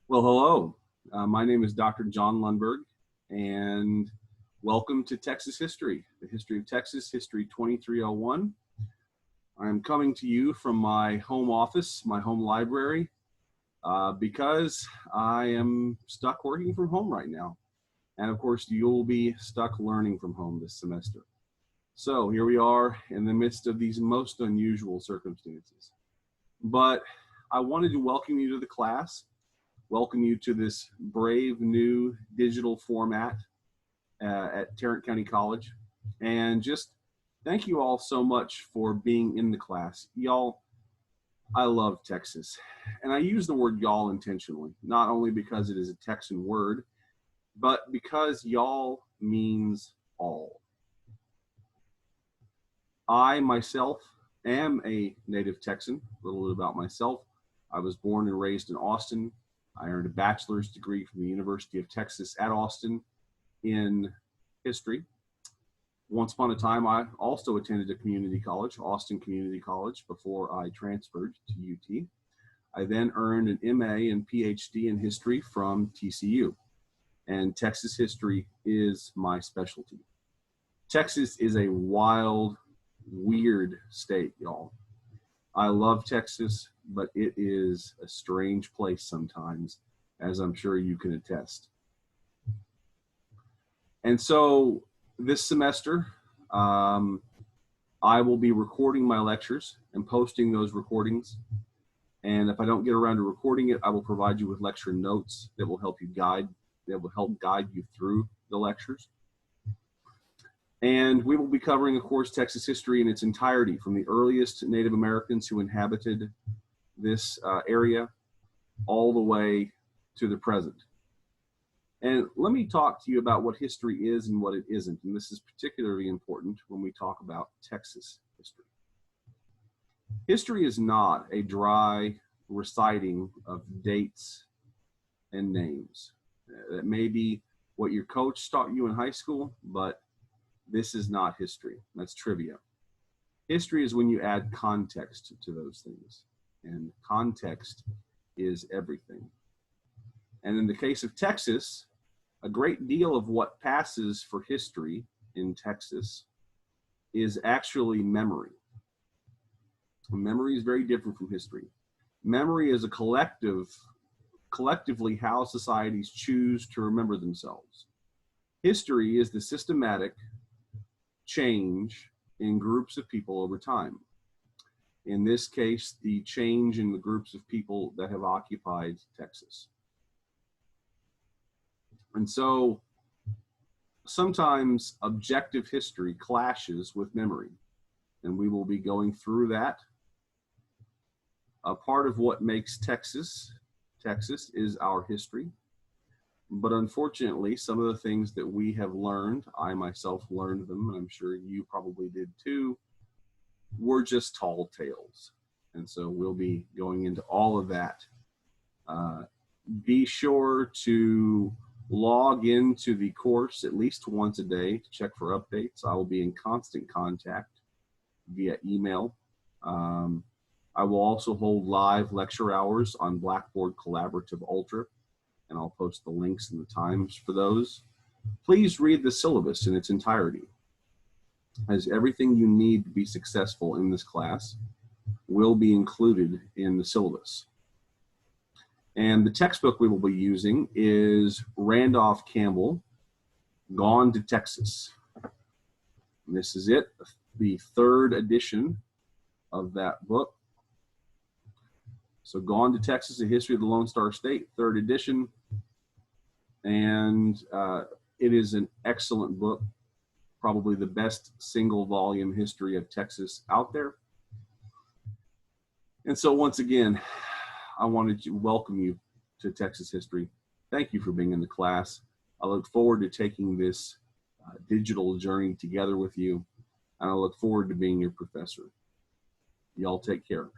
Well, hello. My name is Dr. John Lundberg, and welcome to Texas History, the history of Texas, History 2301. I'm coming to you from my home office, my home library, because I am stuck working from home right now. And of course, you'll be stuck learning from home this semester. So here we are in the midst of these most unusual circumstances. But I wanted to welcome you to the class. Welcome you to this brave new digital format at Tarrant County College. And just thank you all so much for being in the class. Y'all, I love Texas. And I use the word y'all intentionally, not only because it is a Texan word, but because y'all means all. I myself am a native Texan. A little bit about myself. I was born and raised in Austin. I earned a bachelor's degree from the University of Texas at Austin in history. Once upon a time, I also attended a community college, Austin Community College, before I transferred to UT. I then earned an MA and PhD in history from TCU, and Texas history is my specialty. Texas is a wild, weird state, y'all. I love Texas, but it is a strange place sometimes, as I'm sure you can attest. And so this semester, I will be recording my lectures and posting those recordings. And if I don't get around to recording it, I will provide you with lecture notes that will help guide you through the lectures. And we will be covering, of course, Texas history in its entirety, from the earliest Native Americans who inhabited this area all the way to the present. And let me talk to you about what history is and what it isn't. And this is particularly important when we talk about Texas history. History is not a dry reciting of dates and names. That may be what your coach taught you in high school, but this is not history. That's trivia. History is when you add context to those things, and context is everything. And in the case of Texas, a great deal of what passes for history in Texas is actually memory. Memory is very different from history. Memory is a collectively how societies choose to remember themselves. History is the systematic change in groups of people over time. In this case, the change in the groups of people that have occupied Texas. And so sometimes objective history clashes with memory, and we will be going through that. A part of what makes Texas is our history. But unfortunately, some of the things that we have learned, I myself learned them, and I'm sure you probably did too, were just tall tales. And so we'll be going into all of that. Be sure to log into the course at least once a day to check for updates. I will be in constant contact via email. I will also hold live lecture hours on Blackboard Collaborative Ultra, and I'll post the links and the times for those. Please read the syllabus in its entirety, as everything you need to be successful in this class will be included in the syllabus. And the textbook we will be using is Randolph Campbell, Gone to Texas. And this is it, the third edition of that book. So Gone to Texas, A History of the Lone Star State, third edition. And it is an excellent book, probably the best single volume history of Texas out there. And so once again, I wanted to welcome you to Texas history. Thank you for being in the class. I look forward to taking this digital journey together with you, and I look forward to being your professor. Y'all take care.